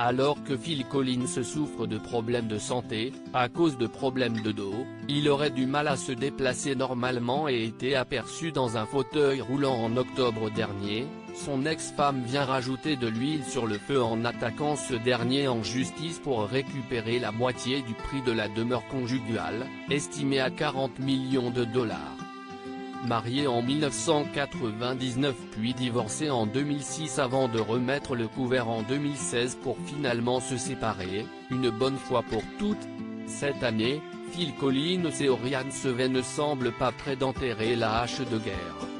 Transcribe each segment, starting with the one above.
Alors que Phil Collins souffre de problèmes de santé, à cause de problèmes de dos, il aurait du mal à se déplacer normalement et été aperçu dans un fauteuil roulant en octobre dernier, son ex-femme vient rajouter de l'huile sur le feu en attaquant ce dernier en justice pour récupérer la moitié du prix de la demeure conjugale, estimée à 40 millions de dollars. Marié en 1999 puis divorcé en 2006 avant de remettre le couvert en 2016 pour finalement se séparer, une bonne fois pour toutes. Cette année, Phil Collins et Oriane Seven ne semblent pas prêts d'enterrer la hache de guerre.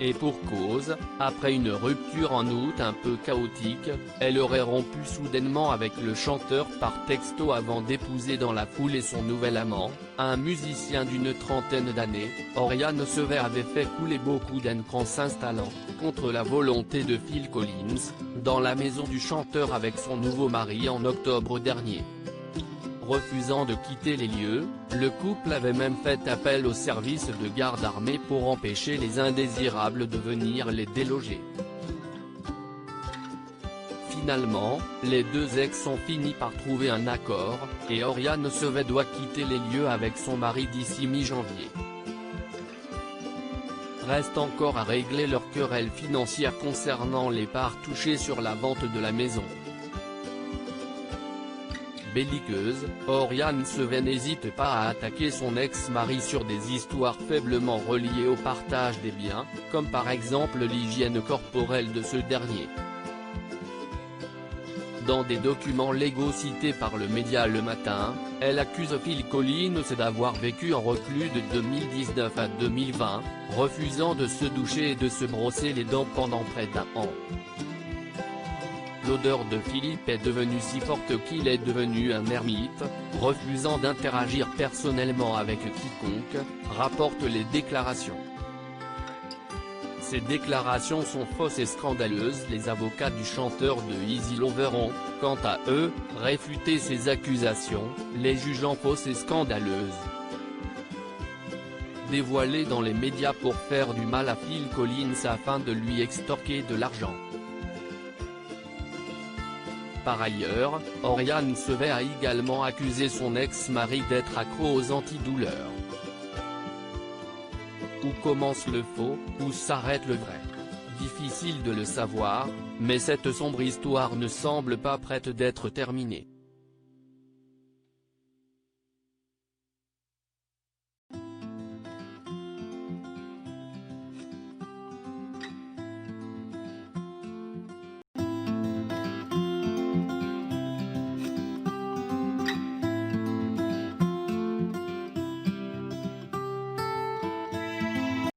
Et pour cause, après une rupture en août un peu chaotique, elle aurait rompu soudainement avec le chanteur par texto avant d'épouser dans la foulée son nouvel amant, un musicien d'une trentaine d'années. Oriane Seven avait fait couler beaucoup d'encre en s'installant, contre la volonté de Phil Collins, dans la maison du chanteur avec son nouveau mari en octobre dernier. Refusant de quitter les lieux, le couple avait même fait appel au service de garde armée pour empêcher les indésirables de venir les déloger. Finalement, les deux ex ont fini par trouver un accord, et Oriane Seven doit quitter les lieux avec son mari d'ici mi-janvier. Reste encore à régler leur querelle financière concernant les parts touchées sur la vente de la maison. Belliqueuse, Oriane Seven n'hésite pas à attaquer son ex-mari sur des histoires faiblement reliées au partage des biens, comme par exemple l'hygiène corporelle de ce dernier. Dans des documents légaux cités par le média Le Matin, elle accuse Phil Collins d'avoir vécu en reclus de 2019 à 2020, refusant de se doucher et de se brosser les dents pendant près d'un an. L'odeur de Philippe est devenue si forte qu'il est devenu un ermite, refusant d'interagir personnellement avec quiconque, rapportent les déclarations. Ces déclarations sont fausses et scandaleuses. Les avocats du chanteur de Easy Lover ont, quant à eux, réfuté ces accusations, les jugeant fausses et scandaleuses. Dévoilées dans les médias pour faire du mal à Phil Collins afin de lui extorquer de l'argent. Par ailleurs, Oriane Seven a également accusé son ex-mari d'être accro aux antidouleurs. Où commence le faux, où s'arrête le vrai? Difficile de le savoir, mais cette sombre histoire ne semble pas prête d'être terminée.